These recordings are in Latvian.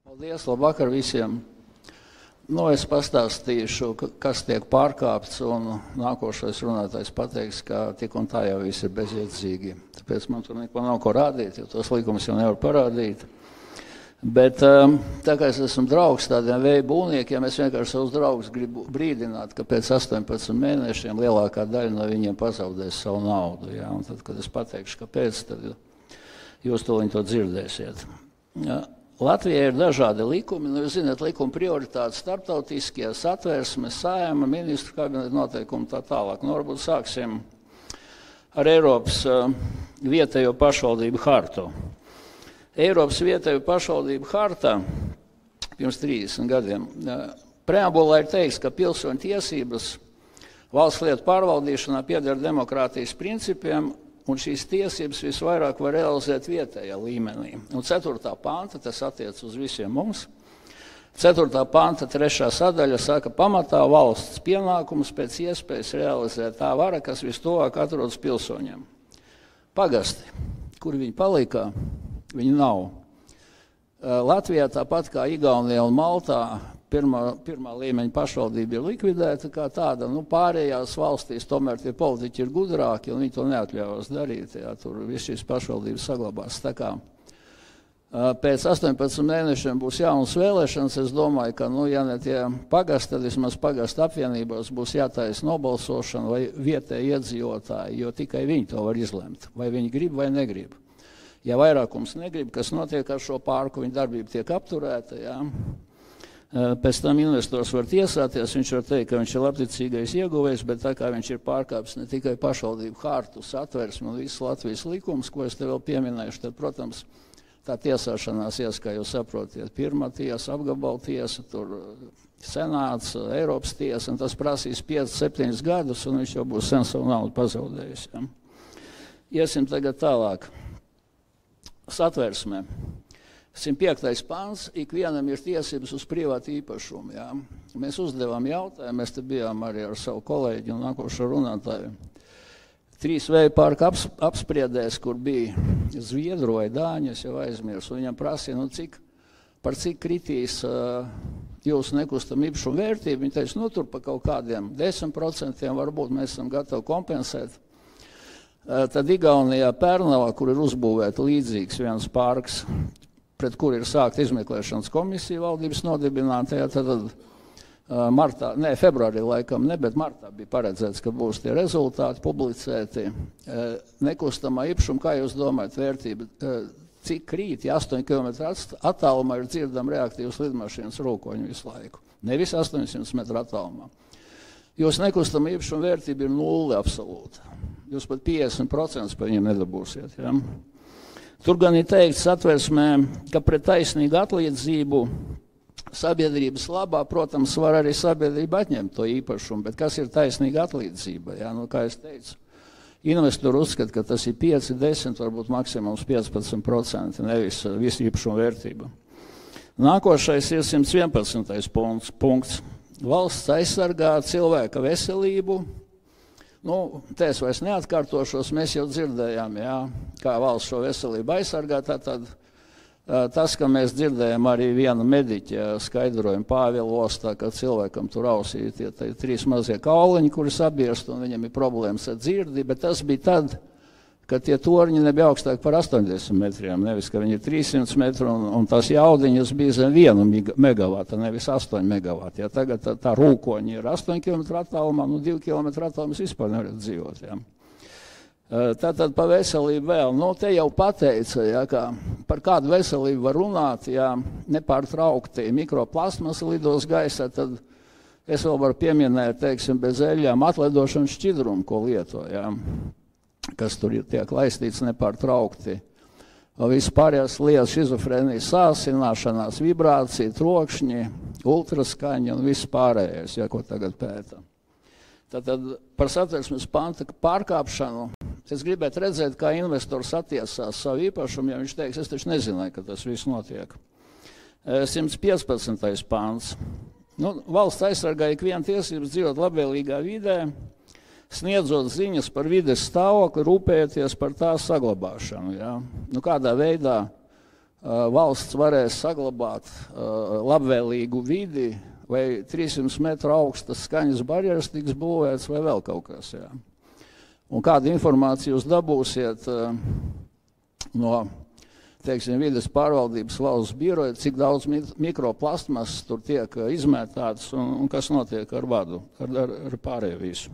Paldies, labvakar visiem. Es pastāstīšu, kas tiek pārkāpts, un nākošais runātājs pateiks, ka tik un tā jau viss ir bezjēdzīgi. Tāpēc man tur neko nav ko rādīt, jo tos likumus jau nevar parādīt. Bet tā kā es esmu draugs tādiem vēja būvniekiem, es vienkārši savus draugus gribu brīdināt, ka pēc 18 mēnešiem lielākā daļa no viņiem pazaudēs savu naudu. Ja? Un tad, kad es pateikšu, kāpēc, tad jūs to dzirdēsiet. Ja? Latvijā ir dažādi likumi, jūs zināt, likuma prioritātes starptautiskie, satversme, Saeima, ministru kabineta noteikumi tā tālāk. Varbūt sāksim ar Eiropas vietējo pašvaldību hartu. Eiropas vietējo pašvaldību harta pirms 30 gadiem preambulā ir teikts, ka pilsoņu tiesības valsts lietu pārvaldīšanā pieder demokrātijas principiem, un šīs tiesības visvairāk var realizēt vietējā līmenī. Un 4. panta, tas attiec uz visiem mums, 4. panta 3. sadaļa saka, pamatā valsts pienākumus pēc iespējas realizēt tā vara, kas vistuvāk atrodas pilsoņiem. Pagasti, kur viņi palikā, viņi nav. Latvijā tāpat kā Igaunijā un Maltā pirmā līmeņa pašvaldība ir likvidēta kā tāda, pārējās valstīs tomēr tie politiķi ir gudrāki un viņi to neatļaus darīt, tur viss šīs pašvaldības saglabās. Tā kā pēc 18 mēnešiem būs jaunas vēlēšanas, es domāju, ka, ja ne tie pagasti, tad vismaz pagastu apvienībās būs jātaisa nobalsošana vai vietēji iedzīvotāji, jo tikai viņi to var izlemt, vai viņi grib vai negrib. Ja vairākums negrib, kas notiek ar šo parku, viņa darbība tiek apturēta, pēc tam investors var tiesāties, viņš var teikt, ka viņš ir labticīgais ieguvējs, bet tā kā viņš ir pārkāpis ne tikai pašvaldību hartu, satversmi un visu Latvijas likumus, ko es te vēl pieminēšu, tad, protams, tā tiesāšanās ies, kā jūs saprotiet, pirmā tiesa, apgabala tiesa, tur senāts, Eiropas tiesa, un tas prasīs 5-7 gadus, un viņš jau būs sen savu naudu pazaudējis. Ja? Iesim tagad tālāk. Satversmē. 105. pants, ikvienam ir tiesības uz privātu īpašumu. Ja? Mēs uzdevām jautājumu, mēs te bijām arī ar savu kolēģi un nākošo runātāju. 3 vēja parka apspriedēs, kur bija Zviedru vai Dāņu, es jau aizmirsu, un viņam prasīja, par cik kritīs jūsu nekustam īpašumu vērtību. Viņi teica, tur pa kaut kādiem 10% varbūt mēs esam gatavi kompensēt. Tad Igaunijā Pērnavā, kur ir uzbūvēta līdzīgs viens parks, pret kur ir sākta izmeklēšanas komisija valdības nodibinātajā, tad februārī laikam ne, bet martā bija paredzēts, ka būs tie rezultāti publicēti. Nekustamā īpašuma, kā jūs domājat, vērtība, cik krīt, ja 8 km attālumā ir dzirdama reaktīvas lidmašīnas rūkoņi visu laiku. Nevis 800 metru attālumā. Jūs nekustama īpašuma vērtība ir 0 absolūti. Jūs pat 50% par viņiem nedabūsiet. Ja? Tur gan ir teikts satversmē, ka pret taisnīgu atlīdzību sabiedrības labā, protams, var arī sabiedrība atņemt to īpašumu, bet kas ir taisnīga atlīdzība? Ja? Kā es teicu, investori uzskata, ka tas ir 5, 10, varbūt maksimums 15%, nevis visu īpašumu vērtība. Nākošais ir 111. punkts. Valsts aizsargā cilvēka veselību. Te es vairs neatkārtošos, mēs jau dzirdējām, kā valsts šo veselību aizsargā. Tad tas, ka mēs dzirdējām arī viena mediķa skaidrojumu Pāvila ostā, ka cilvēkam tur ausī tie 3 mazie kauliņi, kuri sabiest, un viņam ir problēmas ar dzirdi, bet tas bija tad, ka tie torņi nebija augstāk par 80 metriem, nevis, ka viņi ir 300 metru, un tās jaudiņas bija zem 1 megavata, nevis 8 megavati. Ja tagad tā rūkoņi ir 8 km attālumā, 2 km attālumā vispār nevarat dzīvot. Ja. Tātad par veselību vēl. Te jau pateica, ka par kādu veselību var runāt, ja nepārtraukti mikroplasmas lidos gaisā, tad es vēl varu pieminēt, teiksim, bez eļļām atlidošanu šķidrumu, ko lieto. Ja. Kas tur ir tiek laistīts nepārtraukti. Vispārējās lietas, šizofrēnija, sāsināšanās, vibrācija, trokšņi, ultraskaņa un viss pārējais, ko tagad pēta. Tātad par satversmes panta pārkāpšanu es gribētu redzēt, kā investors attiecās savu īpašumu, ja viņš teiks, es taču nezināju, ka tas viss notiek. 115. pants. Valsts aizsargā ikvienu tiesības dzīvot labvēlīgā vidē, sniedzot ziņas par vides stāvokli, rūpējoties par tās saglabāšanu. Ja? Kādā veidā valsts varēs saglabāt labvēlīgu vidi, vai 300 metru augstas skaņas barjeras tiks būvēts, vai vēl kaut kas. Jā. Un kādu informāciju jūs dabūsiet no, teiksim, vides pārvaldības valsts biroja, cik daudz mikroplastmasas tur tiek izmētātas un kas notiek ar vadu, ar pārējo visu.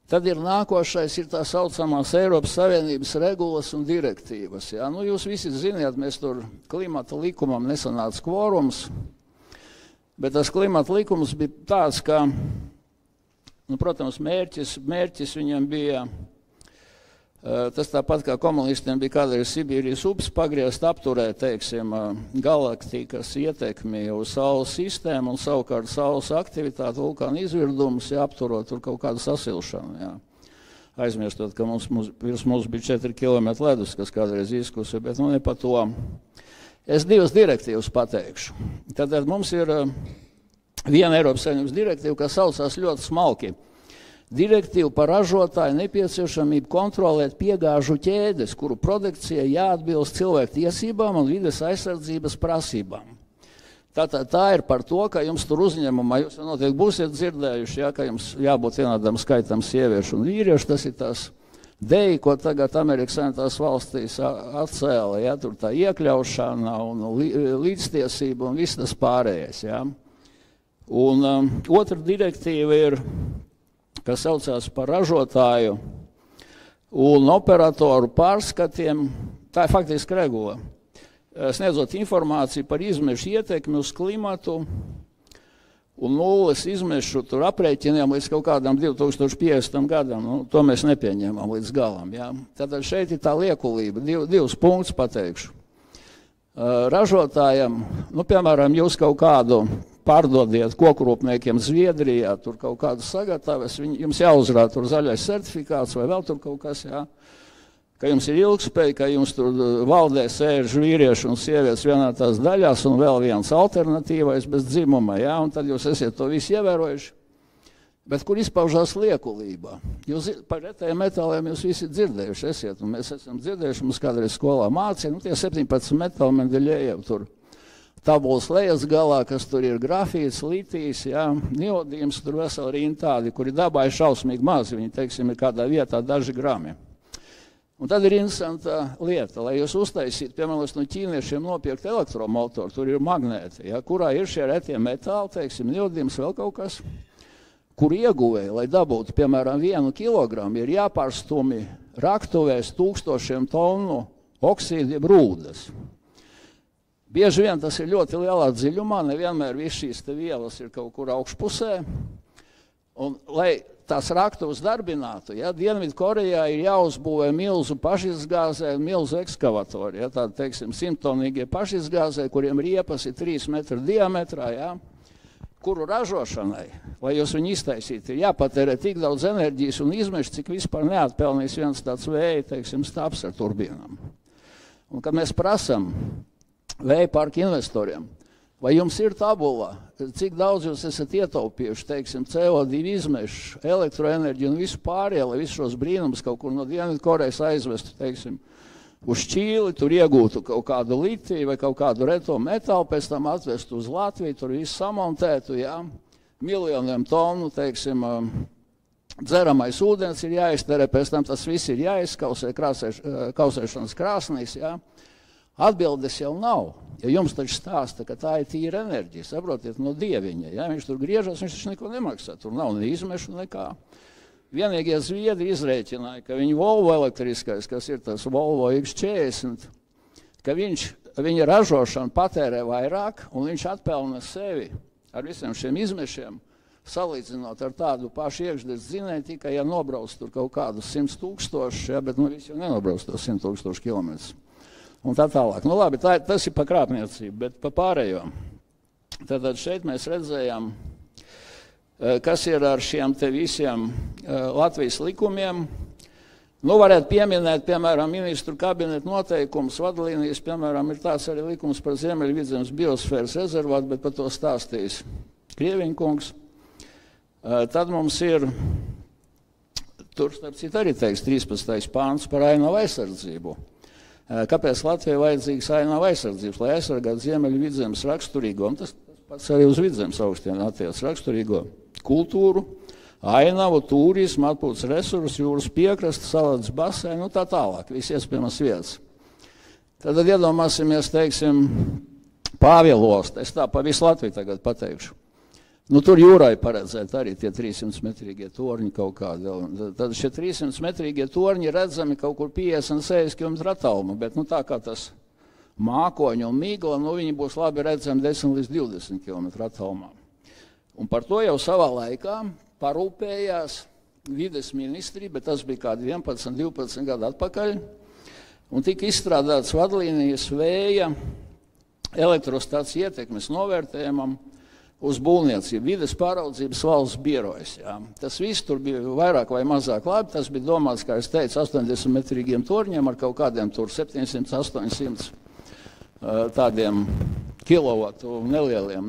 Tad ir nākošais, ir tā saucamās Eiropas Savienības regulas un direktīvas. Jā. Nu, jūs visi ziniet, mēs tur klimata likumam nesanāca kvorums, bet tas klimata likums bija tāds, ka, nu, protams, mērķis viņam bija, tas tāpat kā komunistiem bija kādreiz Sibīrijas upes pagriezt, apturēt, teiksim, galaktikas ietekmi uz Saules sistēmu un savukārt Saules aktivitāti, vulkāna izvirdumus, ja apturot tur kaut kādu sasilšanu. Jā. Aizmirstot, ka virs mums bija 4 km ledus, kas kādreiz izkusi, bet nu ne pa to. Es 2 direktīvas pateikšu. Tad mums ir viena Eiropas Savienības direktīva, kas saucās ļoti smalki. Direktīva par ražotāju nepieciešamību kontrolēt piegāžu ķēdes, kuru produkcija jāatbilst cilvēku tiesībām un vides aizsardzības prasībām. Tātad tā ir par to, ka jums tur uzņēmumā, jūs noteikti būsiet dzirdējuši, ja, ka jums jābūt vienādam skaitam sieviešu un vīriešu, tas ir tās deji, ko tagad Amerikas Savienotās valstīs atcēla, ja, tur tā iekļaušana un līdztiesība un viss tas pārējais. Ja. Un otra direktīva ir, kas saucās par ražotāju un operatoru pārskatiem, tā ir faktiski regula, sniedzot informāciju par izmešu ietekmi uz klimatu un nulles izmešu tur aprēķiniem līdz kaut kādam 2050. gadam. Nu, to mēs nepieņēmām līdz galam. Ja. Tātad šeit ir tā liekulība, divus punktus pateikšu. Ražotājiem, nu, piemēram, jūs kaut kādu pārdodiet kokrūpniekiem Zviedrijā, tur kaut kādu sagatavas, jums jāuzrāda tur zaļais certifikāts vai vēl tur kaut kas, jā. Ka jums ir ilgspēja, ka jums tur valdē sēž vīrieši un sievietes vienā tās daļās un vēl viens alternatīvais bez dzimuma, jā, un tad jūs esiet to visu ievērojuši. Bet kur izpaužās liekulībā? Jūs par retējiem metāliem jūs visi dzirdējuši esiet, un mēs esam dzirdējuši, mums kādreiz skolā mācīja, nu tie 17 metāli Mendeļejev tur tabulas lejas galā, kas tur ir grafīts, litijs, jā, neodījums, tur veseli rinda tādi, kuri dabā ir šausmīgi mazi, viņi, teiksim, ir kādā vietā daži grami. Un tad ir interesanta lieta, lai jūs uztaisītu, piemēram, no ķīniešiem nopirkt elektromotoru, tur ir magnēti, ja, kurā ir šie retie metāli, teiksim, neodījums, vēl kaut kas, kur ieguvēji, lai dabūtu, piemēram, 1 kilogramu, ir jāpārstumi raktuvēs 1000 tonu oksīdi brūdas. Bieži vien tas ir ļoti lielā dziļumā, nevienmēr viss šīs te vielas ir kaut kur augšpusē. Un, lai tās raktuvas darbinātu, ja, Dienvidkorejā ir jāuzbūvē milzu pašizgāzē, milzu ekskavatori, ja, tādi, teiksim, 100-tonīgie pašizgāzē, kuriem riepas ir 3 metru diametrā, ja, kuru ražošanai, lai jūs viņu iztaisītu, ir jāpatērē tik daudz enerģijas un izmešu, cik vispār neatpelnīs viens tāds vēja, teiksim, stāps ar turbīnām. Un, kad mēs prasam vēja parku investoriem, vai jums ir tabula, cik daudz jūs esat ietaupījuši, teiksim, CO2 izmešu, elektroenerģiju un visu pārējo, lai visus šos brīnumus kaut kur no Dienvidkorejas aizvestu, teiksim, uz Čīli, tur iegūtu kaut kādu litiju vai kaut kādu reto metālu, pēc tam atvestu uz Latviju, tur visu samontētu, jā, miljoniem tonu, teiksim, dzeramais ūdens ir jāizterē, pēc tam tas viss ir jāizkausē kausēšanas krāsnīs, jā. Atbildes jau nav, ja jums taču stāsta, ka tā ir tīra enerģija, saprotiet, no dieviņa, ja viņš tur griežas, viņš taču neko nemaksā, tur nav ne izmešu, nekā. Vienīgie Zviedri izrēķināja, ka viņa Volvo elektriskais, kas ir tas Volvo X40, ka viņa ražošana patērē vairāk, un viņš atpelna sevi ar visiem šiem izmešiem, salīdzinot ar tādu pašu iekšdes dzinēju, tikai ja nobrauc tur kaut kādus 100 000, ja, bet nu visi jau nenobrauc tos 100 000 kilometrus. Un tā tālāk. Nu labi, tas ir pa krāpniecību, bet pa pārējo. Tātad šeit mēs redzējām, kas ir ar šiem te visiem Latvijas likumiem. Nu, varētu pieminēt, piemēram, ministru kabinetu noteikumus, vadlīnijas, piemēram, ir tāds arī likums par Ziemeļvidzemes biosfēras rezervātu, bet par to stāstījis Krieviņkungs. Tad mums ir, tur, starp citu, arī teiks 13. pāns par ainavu aizsardzību. Kāpēc Latvijai vajadzīgs ainava aizsardzības, lai aizsargātu Ziemeļu vidzemes raksturīgo, un tas pats arī uz vidzemes augstiem attiec raksturīgo kultūru, ainavu, turismu, atpūtas resursus, jūras piekrastes, salādes baseinu, tā tālāk, visi iespējamās vietas. Tad iedomāsimies, teiksim, Pāvielostu, es tā pa visu Latviju tagad pateikšu. Nu, tur jūrai paredzēt arī tie 300-metrīgie torņi kaut kādi. Tad šie 300-metrīgie torņi redzami kaut kur 50-60 km attālumā, bet nu, tā kā tas mākoņi un mīgla, nu, viņi būs labi redzami 10 līdz 20 km attālumā. Un par to jau savā laikā parūpējās vides ministrija, bet tas bija kādi 11, 12 gadu atpakaļ, un tika izstrādāts vadlīnijas vēja elektrostāciju ietekmes novērtējumam uz būvniecību, vides pāraudzības valsts birojas. Jā. Tas viss tur bija vairāk vai mazāk labi, tas bija domāts, kā es teicu, 80-metrīgiem torņiem ar kaut kādiem tur 700-800 tādiem kilovatu nelieliem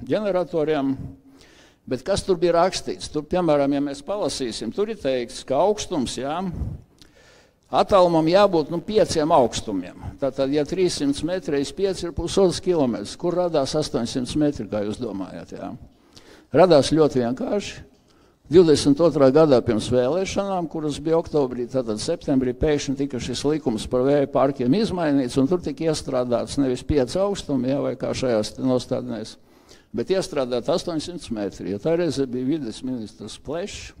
ģeneratoriem. Bet kas tur bija rakstīts? Tur, piemēram, ja mēs palasīsim, tur ir teikts, ka augstums, jā, attālumam jābūt 5 augstumiem. Tātad, ja 300 metri reiz 5 ir 1,5 kilometrs, kur radās 800 metri, kā jūs domājat? Jā? Radās ļoti vienkārši. 22. gadā pirms vēlēšanām, kuras bija oktobrī, tātad septembrī, pēkšņi tika šis likums par vēja parkiem izmainīts, un tur tika iestrādāts nevis 5 augstumi, jā, vai kā šajās nostādnēs, bet iestrādāt 800 metri. Ja tā reize bija vides ministrs Plešs,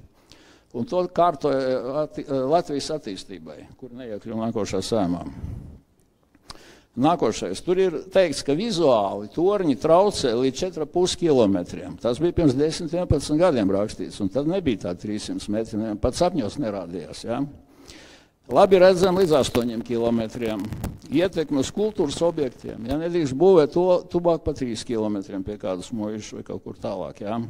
un to kārtoja Latvijas attīstībai, kur neiekļuva nākošā Saeimā. Nākošais. Tur ir teikts, ka vizuāli torņi traucē līdz 4,5 kilometriem. Tas bija pirms 10-11 gadiem rakstīts, un tad nebija tā 300 metri, pat sapņos nerādījās. Ja? Labi redzam līdz 8 kilometriem. Ietekmi uz kultūras objektiem. Ja nedrīkst būvēt to tuvāk pa 3 kilometriem pie kādas mojušas vai kaut kur tālāk. Ja?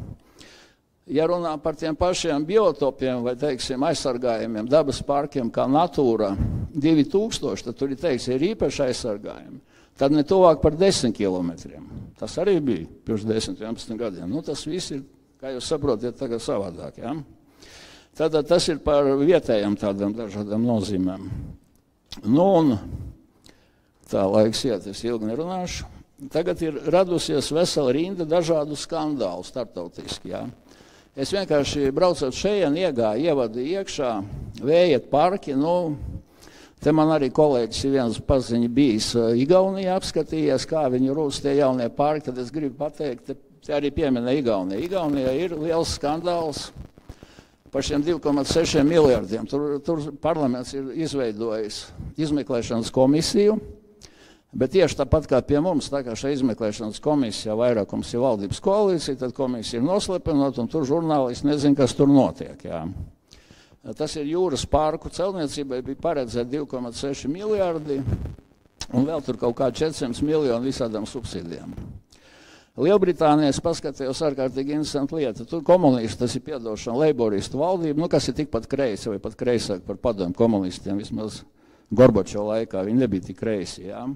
Ja runā par tiem pašiem biotopiem vai, teiksim, aizsargājumiem, dabas parkiem kā Natūra 2000, tad tur ir teikts, ir īpaši aizsargājumi, tad ne tuvāk par 10 kilometriem. Tas arī bija pirms 10-11 gadiem. Nu, tas viss ir, kā jūs saprotiet, tagad savādāk. Ja? Tātad tas ir par vietējiem tādām dažādām nozīmēm. Nu, un tā laiks iet, es ilgi nerunāšu. Tagad ir radusies vesela rinda dažādu skandālu starptautiski. Ja? Es vienkārši braucot šeit, ievadīju iekšā, vēja parki, nu, te man arī kolēģis ir viens paziņa bijis Igaunijā apskatījies, kā viņi rūs tie jaunie parki, tad es gribu pateikt, te arī piemina Igaunija. Igaunijā ir liels skandāls par šiem 2,6 miljardiem. Tur parlaments ir izveidojis izmeklēšanas komisiju, bet tieši tāpat kā pie mums, tā kā šajā izmeklēšanas komisijā vairākums ir valdības koalīcija, tad komisija ir noslepenot, un tur žurnālisti nezin, kas tur notiek. Jā. Tas ir jūras parku celtniecībai bija paredzēt 2,6 miljardi, un vēl tur kaut kā 400 miljoni visādām subsīdijām. Lielbritānijas paskatījos ārkārtīgi interesantu lietu. Tur komunisti, tas ir piedošana leiboristu valdība, nu, kas ir tikpat kreisi vai pat kreisāk par padomu komunistiem, vismaz Gorbačova laikā, viņi nebija tik kreisi. Jā.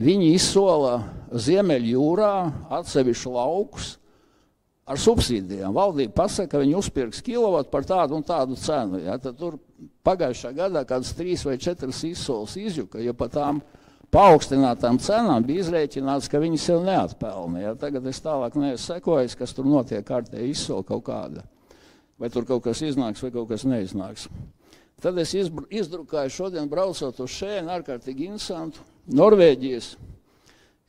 Viņi izsola Ziemeļjūrā atsevišķu laukus ar subsīdijām. Valdība pasaka, ka viņi uzpirks kilovatu par tādu un tādu cenu. Ja? Tad tur pagājušā gadā kāds 3 vai 4 izsoles izjuka, jo par tām paaugstinātām cenām bija izrēķināts, ka viņi sev neatpelna. Ja? Tagad es tālāk neesmu sekojis, kas tur notiek kārtēji izsola kaut kāda. Vai tur kaut kas iznāks vai kaut kas neiznāks. Tad es izdrukāju šodien braucot uz šeit ārkārtīgi interesantu Norvēģijas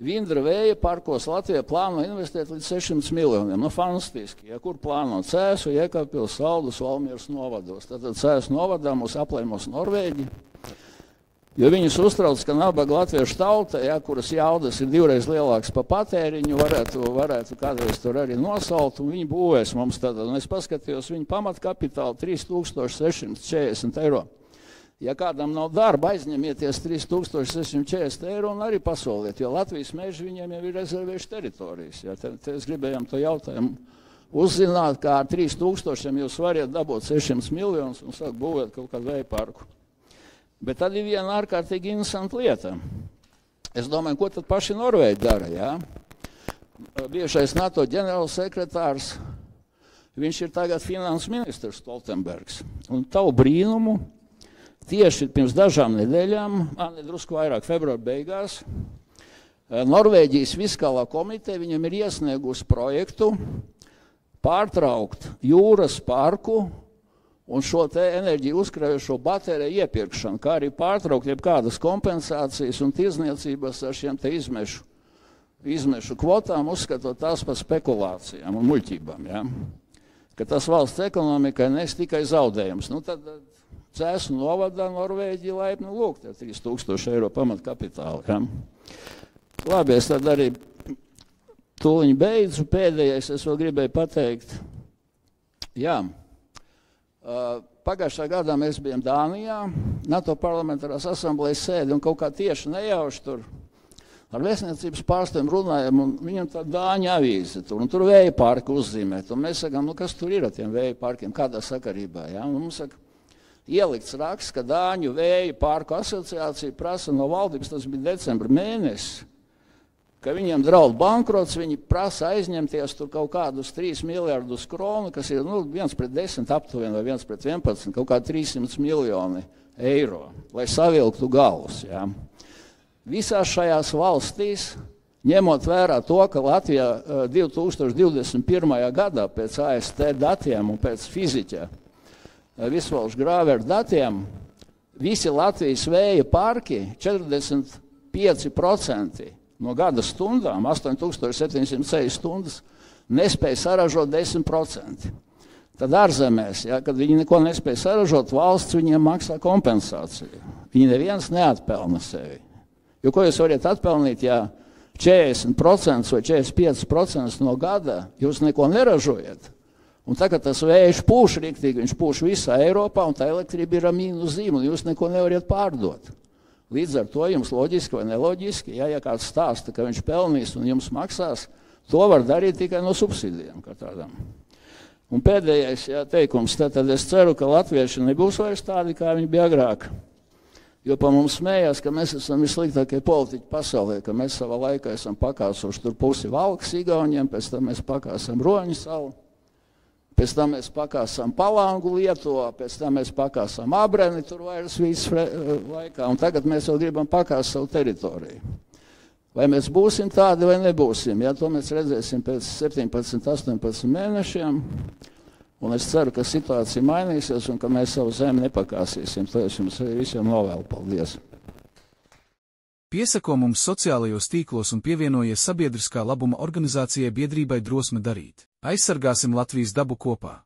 Vindra vēja parkos Latvijā plāno investēt līdz 600 miljoniem. Nu, fantastiski. Ja kur plāno Cēsu, Jēkabpils, Saldus, Valmieras novados. Tātad Cēsu novadā mūs aplēmos Norvēģi, jo viņus uztrauc, ka nabaga latviešu tauta, ja, kuras jaudas ir 2 reizes lielāks pa patēriņu, varētu kādreiz tur arī nosalt, un viņi būvēs mums tātad. Un es paskatījos viņu pamatkapitālu 3640 eiro. Ja kādam nav darba, aizņemieties 3640 eiro un arī pasoliet, jo Latvijas meži viņiem jau ir rezervējuši teritorijas. Ja, te es gribējām to jautājumu uzzināt, kā ar 3000 jūs variet dabūt 600 miljonus un sāk būvēt kaut kādu vēja parku. Bet tad ir viena ārkārtīgi interesanta lieta. Es domāju, ko tad paši Norvēģi dara, ja? Bijušais NATO ģenerālsekretārs, viņš ir tagad finanses ministrs Stoltenbergs. Un tavu brīnumu, tieši pirms dažām nedēļām, drusku vairāk februāra beigās, Norvēģijas fiskālā komiteja viņam ir iesniegusi projektu pārtraukt jūras parku un šo te enerģiju uzkrājošo bateriju iepirkšanu, kā arī pārtraukt jebkādas kompensācijas un tirdzniecības ar šiem te izmešu kvotām, uzskatot tās par spekulācijām un muļķībām. Ja? Ka tas valsts ekonomikai nes tikai zaudējums. Nu, tad Cēsu novadā Norvēģija laipni lūgt ar 3000 eiro pamatkapitālu. Ja? Labi, es tad arī tūliņ beidzu. Pēdējais es vēl gribēju pateikt. Jā, pagājušā gadā mēs bijām Dānijā, NATO parlamentārās asamblejas sēdi, un kaut kā tieši nejauši tur ar vēstniecības pārstāvjiem runājam, un viņam tā Dāņu avīze tur, un tur vēja parki uzzīmēt, un mēs sakām, nu kas tur ir ar tiem vēja parkiem, kādā sakarībā, ja? Un mums saka, ielikts raksts, ka Dāņu vēja parku asociācija prasa no valdības, tas bija decembra mēnesis, ka viņiem draud bankrots, viņi prasa aizņemties tur kaut kādus 3 miljardus kronu, kas ir 1:10 aptuveni vai 1:11, kaut kā 300 miljoni eiro, lai savilktu galus. Ja. Visās šajās valstīs, ņemot vērā to, ka Latvijā 2021. gadā pēc AST datiem un pēc fiziķa visvalstu grāveru datiem, visi Latvijas vēja parki 45% no gada stundām, 8760 stundas, nespēja saražot 10%. Tad ārzemēs, ja, kad viņi neko nespēja saražot, valsts viņiem maksā kompensāciju. Viņi neviens neatpelna sevi. Jo ko jūs varat atpelnīt, ja 40% vai 45% no gada jūs neko neražojat? Un tagad tas vējš pūš riktīgi, viņš pūš visā Eiropā, un tā elektrība ir ar mīnus zīmuli, jūs neko nevariet pārdot. Līdz ar to jums loģiski vai neloģiski, ja kāds stāsta, ka viņš pelnīs un jums maksās, to var darīt tikai no subsīdijām kā tādām. Un pēdējais teikums, tad es ceru, ka latvieši nebūs vairs tādi, kā viņi bija agrāk. Jo pa mums smējās, ka mēs esam vissliktākie politiķi pasaulē, ka mēs savā laikā esam pakāsuši tur pusi Valkas Igauniem, pēc tam mēs pakāsam Roņu salu. Pēc tam mēs pakāsam Palangu Lietuvā, pēc tam mēs pakāsam Abreni tur vairs visu laikā, un tagad mēs vēl gribam pakāst savu teritoriju. Vai mēs būsim tādi vai nebūsim, ja to mēs redzēsim pēc 17, 18 mēnešiem, un es ceru, ka situācija mainīsies un ka mēs savu zemi nepakāsīsim. To es jums visiem novēlu. Paldies! Piesako mums sociālajos tīklos un pievienojies sabiedriskā labuma organizācijai Biedrībai Drosme darīt. Aizsargāsim Latvijas dabu kopā!